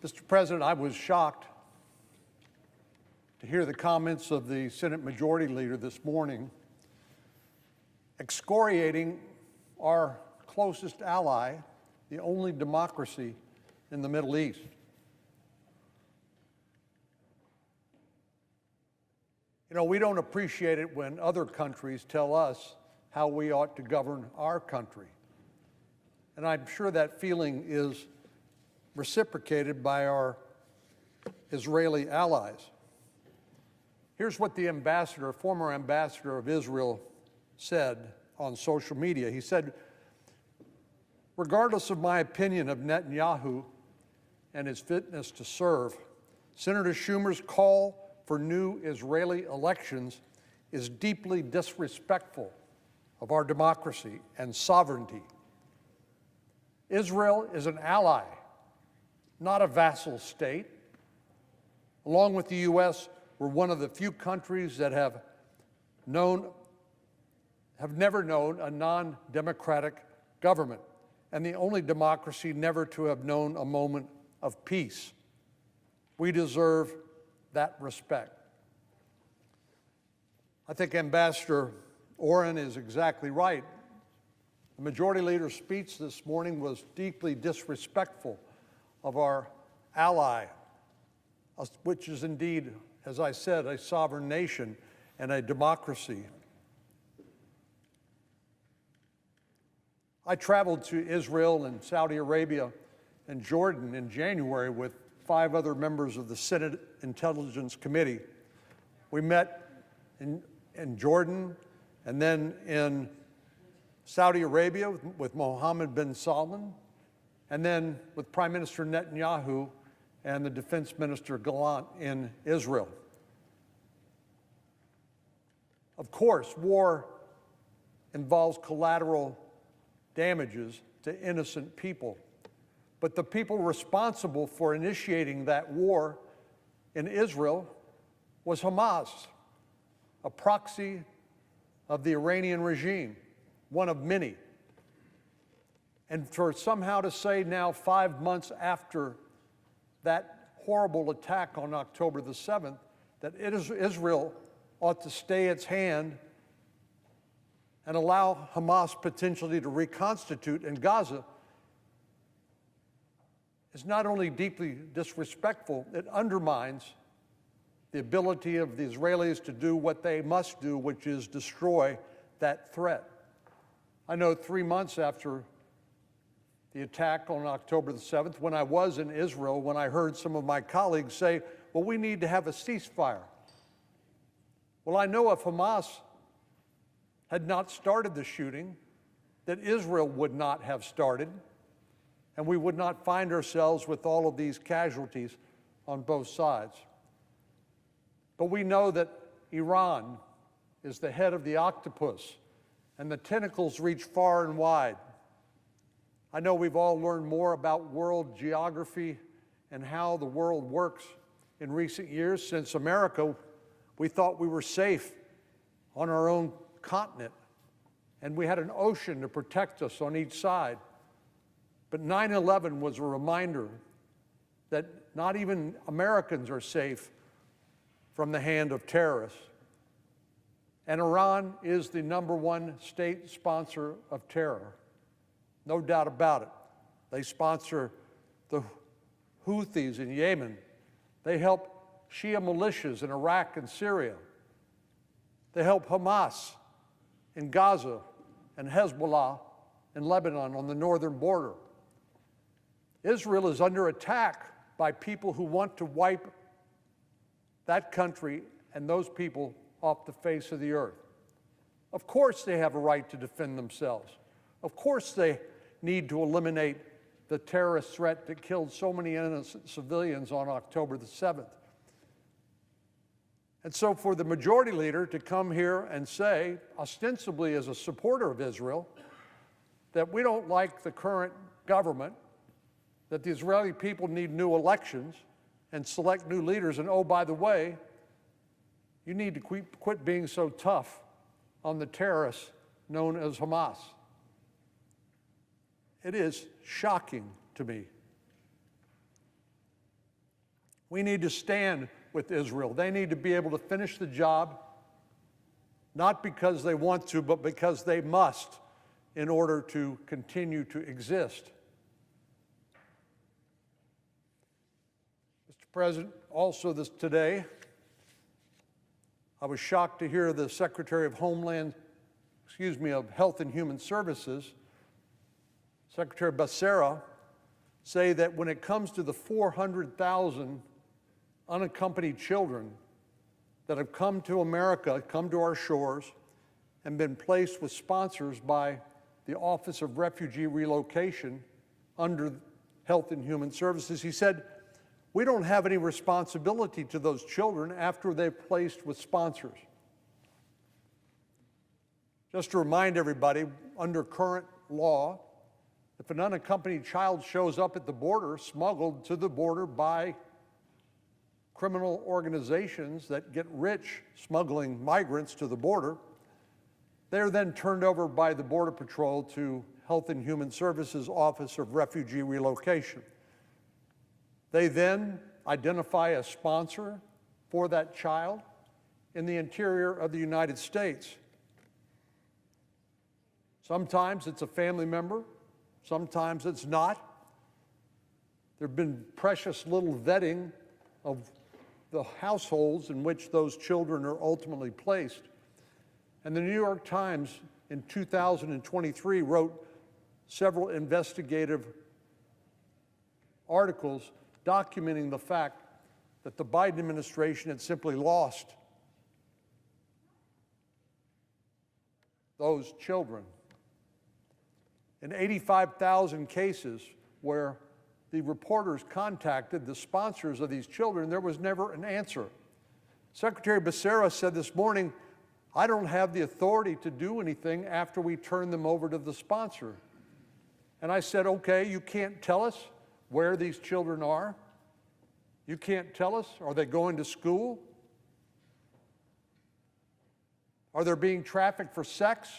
Mr. President, I was shocked to hear the comments of the Senate Majority Leader this morning excoriating our closest ally, the only democracy in the Middle East. You know, we don't appreciate it when other countries tell us how we ought to govern our country. And I'm sure that feeling is reciprocated by our Israeli allies. Here's what the ambassador, former ambassador of Israel, said on social media. He said, "Regardless of my opinion of Netanyahu and his fitness to serve, Senator Schumer's call for new Israeli elections is deeply disrespectful of our democracy and sovereignty. Israel is an ally, not a vassal state. Along with the U.S., we're one of the few countries that have never known a non-democratic government, and the only democracy never to have known a moment of peace. We deserve that respect." I think Ambassador Oren is exactly right. The Majority Leader's speech this morning was deeply disrespectful of our ally, which is indeed, as I said, a sovereign nation and a democracy. I traveled to Israel and Saudi Arabia and Jordan in January with 5 other members of the Senate Intelligence Committee. We met in Jordan and then in Saudi Arabia with Mohammed bin Salman, and then with Prime Minister Netanyahu and the Defense Minister Gallant in Israel. Of course, war involves collateral damages to innocent people, but the people responsible for initiating that war in Israel was Hamas, a proxy of the Iranian regime, one of many. And for somehow to say now, 5 months after that horrible attack on October the 7th, that Israel ought to stay its hand and allow Hamas potentially to reconstitute in Gaza is not only deeply disrespectful, it undermines the ability of the Israelis to do what they must do, which is destroy that threat. I know 3 months after the attack on October the 7th, when I was in Israel, when I heard some of my colleagues say, well, we need to have a ceasefire. Well, I know if Hamas had not started the shooting, that Israel would not have started, and we would not find ourselves with all of these casualties on both sides. But we know that Iran is the head of the octopus, and the tentacles reach far and wide. I know we've all learned more about world geography and how the world works in recent years. Since America, we thought we were safe on our own continent, and we had an ocean to protect us on each side. But 9/11 was a reminder that not even Americans are safe from the hand of terrorists. And Iran is the #1 state sponsor of terror. No doubt about it. They sponsor the Houthis in Yemen. They help Shia militias in Iraq and Syria. They help Hamas in Gaza and Hezbollah in Lebanon on the northern border. Israel is under attack by people who want to wipe that country and those people off the face of the earth. Of course they have a right to defend themselves. Of course they need to eliminate the terrorist threat that killed so many innocent civilians on October the 7th. And so for the Majority Leader to come here and say, ostensibly as a supporter of Israel, that we don't like the current government, that the Israeli people need new elections and select new leaders, and oh, by the way, you need to quit being so tough on the terrorists known as Hamas. It is shocking to me. We need to stand with Israel. They need to be able to finish the job, not because they want to, but because they must in order to continue to exist. Mr. President, also today, I was shocked to hear the Secretary of of Health and Human Services, Secretary Becerra, say that when it comes to the 400,000 unaccompanied children that have come to America, come to our shores, and been placed with sponsors by the Office of Refugee Relocation under Health and Human Services, he said, we don't have any responsibility to those children after they're placed with sponsors. Just to remind everybody, under current law, if an unaccompanied child shows up at the border, smuggled to the border by criminal organizations that get rich smuggling migrants to the border, they're then turned over by the Border Patrol to Health and Human Services Office of Refugee Relocation. They then identify a sponsor for that child in the interior of the United States. Sometimes it's a family member, sometimes it's not. There have been precious little vetting of the households in which those children are ultimately placed. And the New York Times in 2023 wrote several investigative articles documenting the fact that the Biden administration had simply lost those children. In 85,000 cases where the reporters contacted the sponsors of these children, there was never an answer. Secretary Becerra said this morning, I don't have the authority to do anything after we turn them over to the sponsor. And I said, okay, you can't tell us where these children are? You can't tell us? Are they going to school? Are they being trafficked for sex?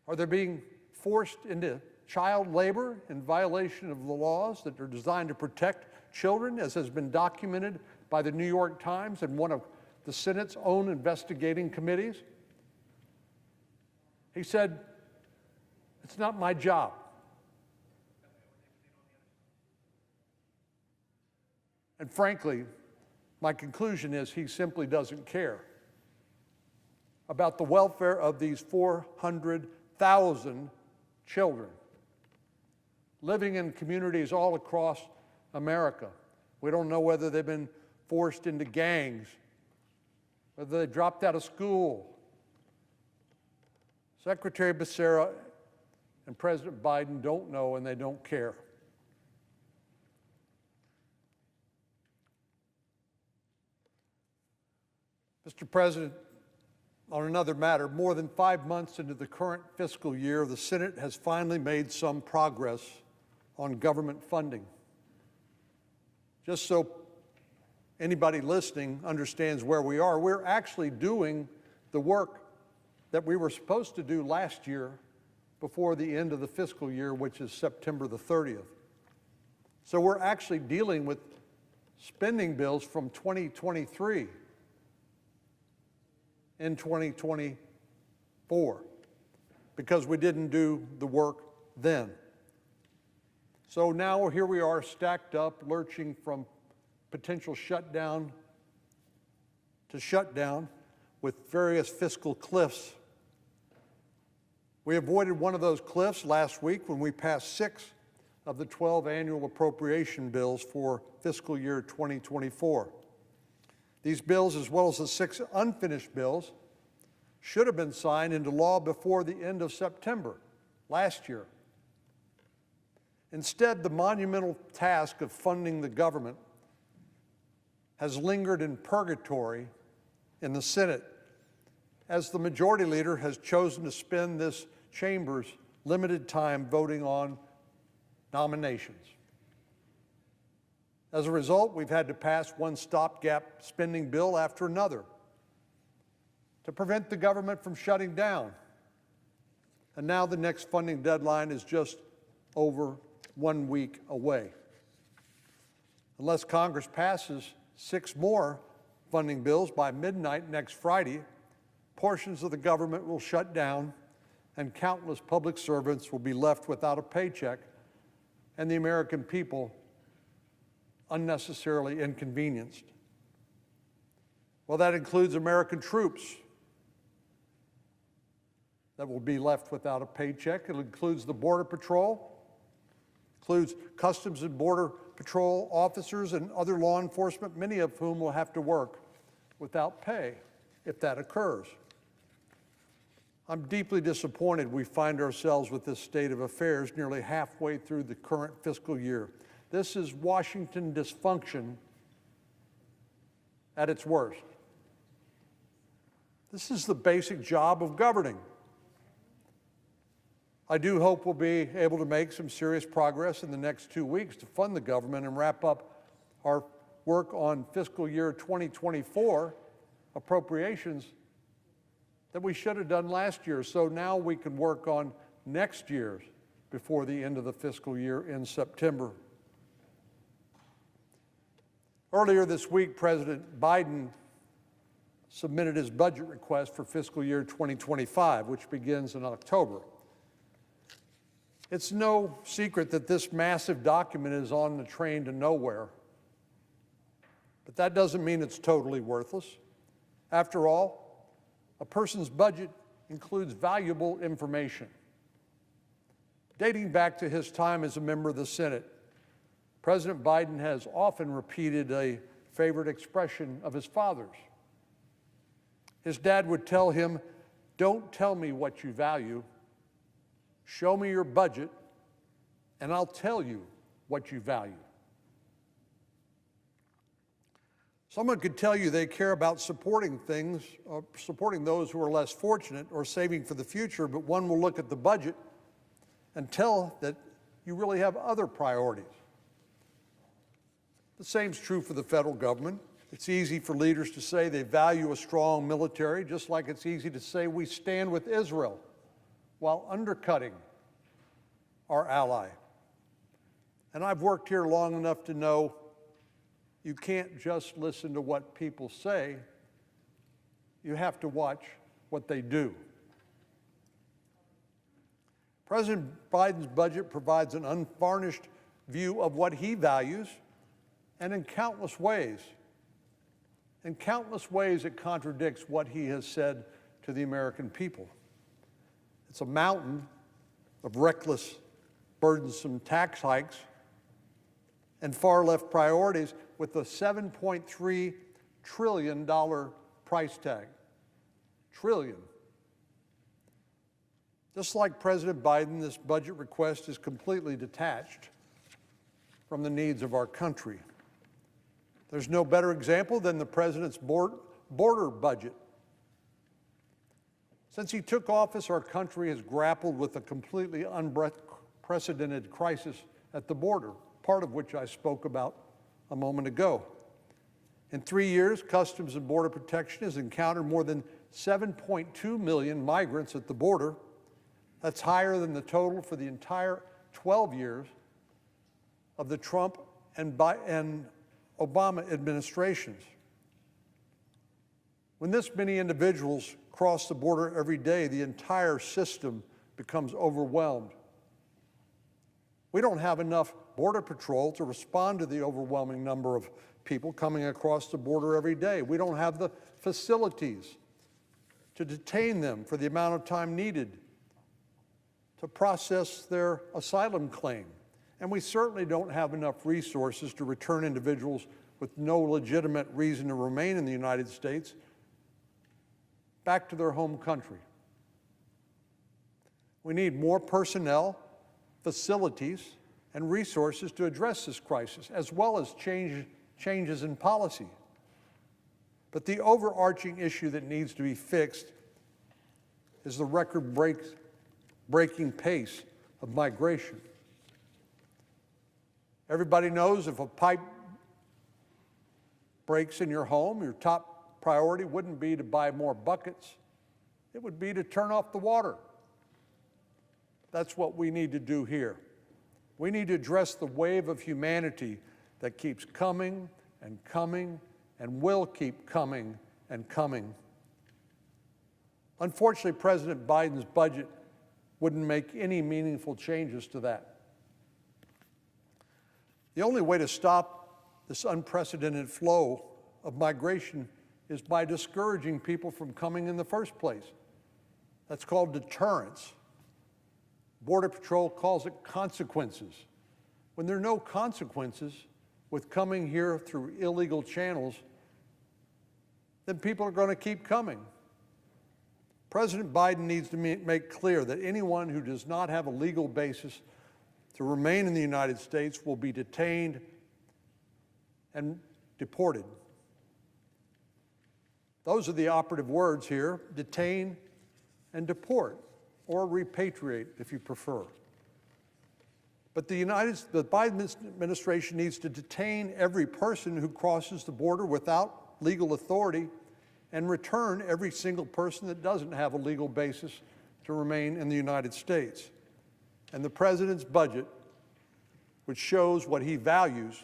Are they being forced into child labor in violation of the laws that are designed to protect children, as has been documented by the New York Times and one of the Senate's own investigating committees? He said, it's not my job. And frankly, my conclusion is he simply doesn't care about the welfare of these 400,000 children living in communities all across America. We don't know whether they've been forced into gangs, whether they dropped out of school. Secretary Becerra and President Biden don't know, and they don't care. Mr. President, on another matter, more than 5 months into the current fiscal year, the Senate has finally made some progress on government funding. Just so anybody listening understands where we are, we're actually doing the work that we were supposed to do last year before the end of the fiscal year, which is September the 30th. So we're actually dealing with spending bills from 2023 in 2024 because we didn't do the work then. So now here we are, stacked up, lurching from potential shutdown to shutdown with various fiscal cliffs. We avoided one of those cliffs last week when we passed 6 of the 12 annual appropriation bills for fiscal year 2024. These bills, as well as the 6 unfinished bills, should have been signed into law before the end of September last year. Instead, the monumental task of funding the government has lingered in purgatory in the Senate, as the majority leader has chosen to spend this chamber's limited time voting on nominations. As a result, we've had to pass one stopgap spending bill after another to prevent the government from shutting down. And now the next funding deadline is just over 1 week away. Unless Congress passes 6 more funding bills by midnight next Friday, portions of the government will shut down and countless public servants will be left without a paycheck and the American people unnecessarily inconvenienced. Well, that includes American troops that will be left without a paycheck. It includes the Border Patrol, includes Customs and Border Patrol officers and other law enforcement, many of whom will have to work without pay if that occurs. I'm deeply disappointed we find ourselves with this state of affairs nearly halfway through the current fiscal year. This is Washington dysfunction at its worst. This is the basic job of governing. I do hope we'll be able to make some serious progress in the next 2 weeks to fund the government and wrap up our work on fiscal year 2024 appropriations that we should have done last year. So now we can work on next year's before the end of the fiscal year in September. Earlier this week, President Biden submitted his budget request for fiscal year 2025, which begins in October. It's no secret that this massive document is on the train to nowhere, but that doesn't mean it's totally worthless. After all, a person's budget includes valuable information. Dating back to his time as a member of the Senate, President Biden has often repeated a favorite expression of his father's. His dad would tell him, "Don't tell me what you value. Show me your budget, and I'll tell you what you value." Someone could tell you they care about supporting those who are less fortunate or saving for the future, but one will look at the budget and tell that you really have other priorities. The same is true for the federal government. It's easy for leaders to say they value a strong military, just like it's easy to say we stand with Israel while undercutting our ally. And I've worked here long enough to know you can't just listen to what people say. You have to watch what they do. President Biden's budget provides an unvarnished view of what he values, and in countless ways it contradicts what he has said to the American people. It's a mountain of reckless, burdensome tax hikes and far-left priorities with a $7.3 trillion price tag. Trillion. Just like President Biden, this budget request is completely detached from the needs of our country. There's no better example than the president's border budget. Since he took office, our country has grappled with a completely unprecedented crisis at the border, part of which I spoke about a moment ago. In 3 years, Customs and Border Protection has encountered more than 7.2 million migrants at the border. That's higher than the total for the entire 12 years of the Trump and Obama administrations. When this many individuals cross the border every day, the entire system becomes overwhelmed. We don't have enough Border Patrol to respond to the overwhelming number of people coming across the border every day. We don't have the facilities to detain them for the amount of time needed to process their asylum claim. And we certainly don't have enough resources to return individuals with no legitimate reason to remain in the United States back to their home country. We need more personnel, facilities, and resources to address this crisis, as well as changes in policy. But the overarching issue that needs to be fixed is the record-breaking pace of migration. Everybody knows if a pipe breaks in your home, your top priority wouldn't be to buy more buckets. It would be to turn off the water. That's what we need to do here. We need to address the wave of humanity that keeps coming and coming and will keep coming and coming. Unfortunately, President Biden's budget wouldn't make any meaningful changes to that. The only way to stop this unprecedented flow of migration is by discouraging people from coming in the first place. That's called deterrence. Border Patrol calls it consequences. When there are no consequences with coming here through illegal channels, then people are going to keep coming. President Biden needs to make clear that anyone who does not have a legal basis to remain in the United States will be detained and deported. Those are the operative words here: detain and deport, or repatriate if you prefer. But the Biden administration needs to detain every person who crosses the border without legal authority and return every single person that doesn't have a legal basis to remain in the United States. And the president's budget, which shows what he values,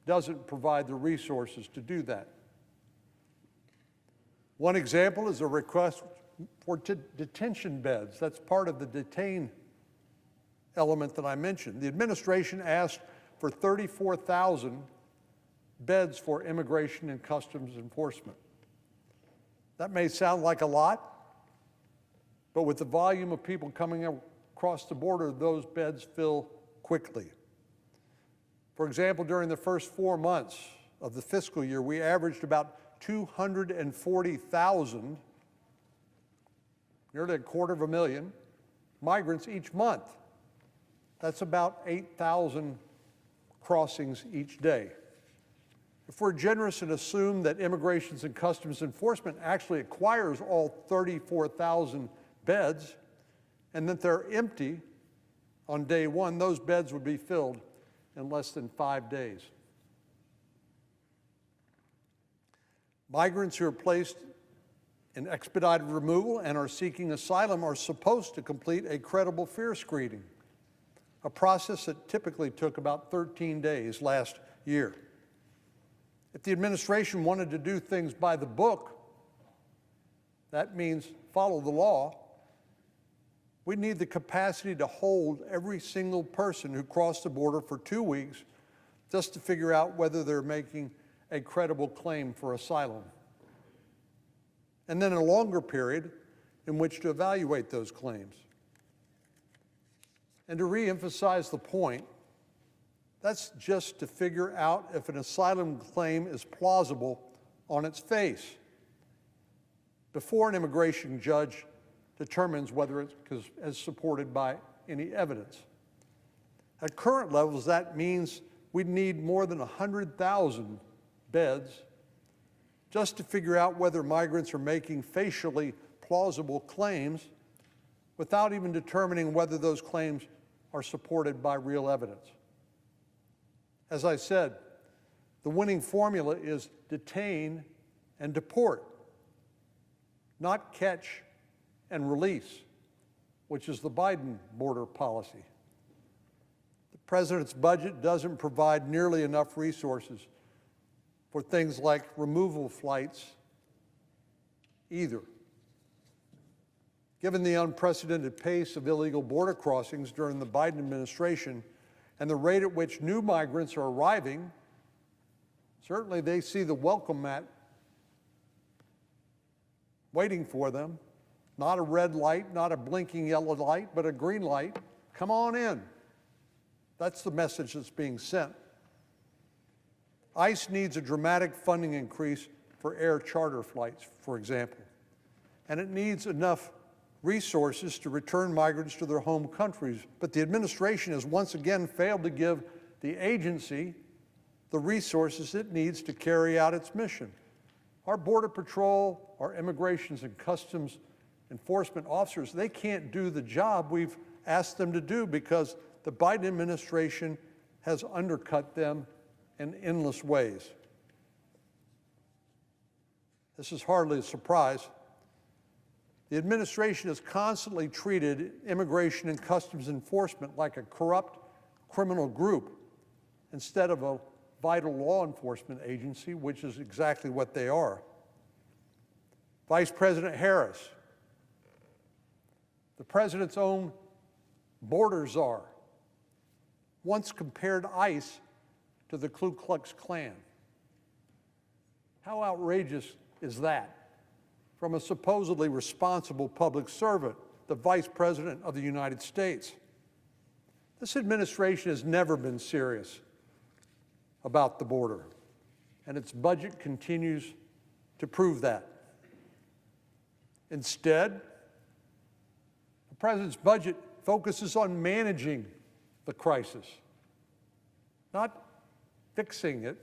doesn't provide the resources to do that. One example is a request for detention beds. That's part of the detain element that I mentioned. The administration asked for 34,000 beds for Immigration and Customs Enforcement. That may sound like a lot, but with the volume of people coming across the border, those beds fill quickly. For example, during the first 4 months of the fiscal year, we averaged about 240,000, nearly 250,000 migrants each month. That's about 8,000 crossings each day. If we're generous and assume that Immigration and Customs Enforcement actually acquires all 34,000 beds and that they're empty on day one, those beds would be filled in less than 5 days. Migrants who are placed in expedited removal and are seeking asylum are supposed to complete a credible fear screening, a process that typically took about 13 days last year. If the administration wanted to do things by the book, that means follow the law, we need the capacity to hold every single person who crossed the border for 2 weeks just to figure out whether they're making a credible claim for asylum. And then a longer period in which to evaluate those claims. And to re-emphasize the point, that's just to figure out if an asylum claim is plausible on its face before an immigration judge determines whether it is supported by any evidence. At current levels, that means we'd need more than 100,000 beds just to figure out whether migrants are making facially plausible claims without even determining whether those claims are supported by real evidence. As I said, the winning formula is detain and deport, not catch and release, which is the Biden border policy. The president's budget doesn't provide nearly enough resources for things like removal flights either. Given the unprecedented pace of illegal border crossings during the Biden administration and the rate at which new migrants are arriving, certainly they see the welcome mat waiting for them. Not a red light, not a blinking yellow light, but a green light. Come on in. That's the message that's being sent. ICE needs a dramatic funding increase for air charter flights, for example, and it needs enough resources to return migrants to their home countries. But the administration has once again failed to give the agency the resources it needs to carry out its mission. Our Border Patrol, our Immigration and Customs Enforcement officers, they can't do the job we've asked them to do because the Biden administration has undercut them in endless ways. This is hardly a surprise. The administration has constantly treated Immigration and Customs Enforcement like a corrupt criminal group instead of a vital law enforcement agency, which is exactly what they are. Vice President Harris, the president's own border czar, once compared ICE to the Ku Klux Klan. How outrageous is that from a supposedly responsible public servant, the Vice President of the United States? This administration has never been serious about the border, and its budget continues to prove that. Instead, the president's budget focuses on managing the crisis, not fixing it,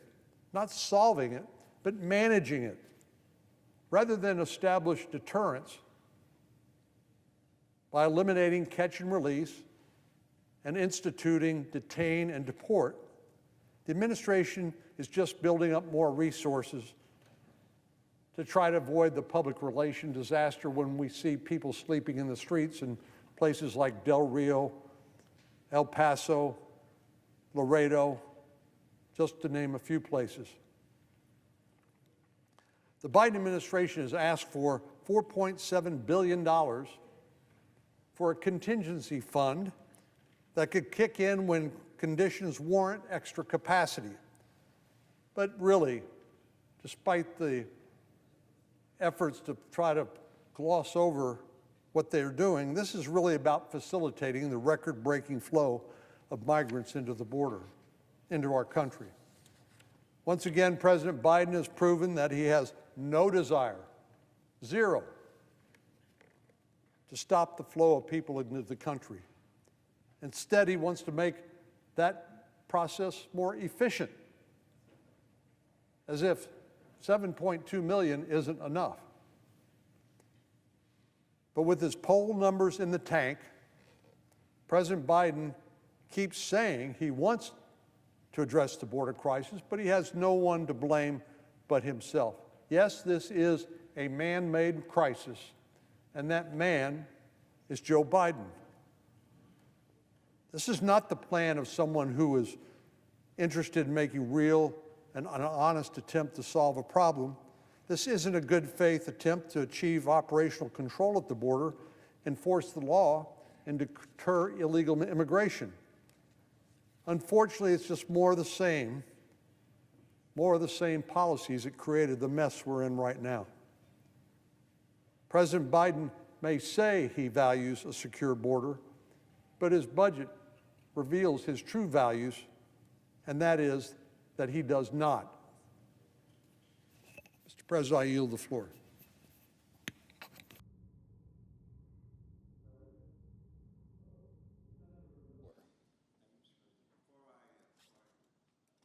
not solving it, but managing it. Rather than establish deterrence by eliminating catch and release and instituting detain and deport, the administration is just building up more resources to try to avoid the public relation disaster when we see people sleeping in the streets in places like Del Rio, El Paso, Laredo, just to name a few places. The Biden administration has asked for $4.7 billion for a contingency fund that could kick in when conditions warrant extra capacity. But really, despite the efforts to try to gloss over what they're doing, this is really about facilitating the record-breaking flow of migrants into the border, into our country. Once again, President Biden has proven that he has no desire, zero, to stop the flow of people into the country. Instead, he wants to make that process more efficient, as if 7.2 million isn't enough. But with his poll numbers in the tank, President Biden keeps saying he wants to address the border crisis, but he has no one to blame but himself. Yes, this is a man-made crisis, and that man is Joe Biden. This is not the plan of someone who is interested in making real and an honest attempt to solve a problem. This isn't a good faith attempt to achieve operational control at the border, enforce the law, and deter illegal immigration. Unfortunately, it's just more of the same policies that created the mess we're in right now. President Biden may say he values a secure border, but his budget reveals his true values, and that is that he does not. Mr. President, I yield the floor.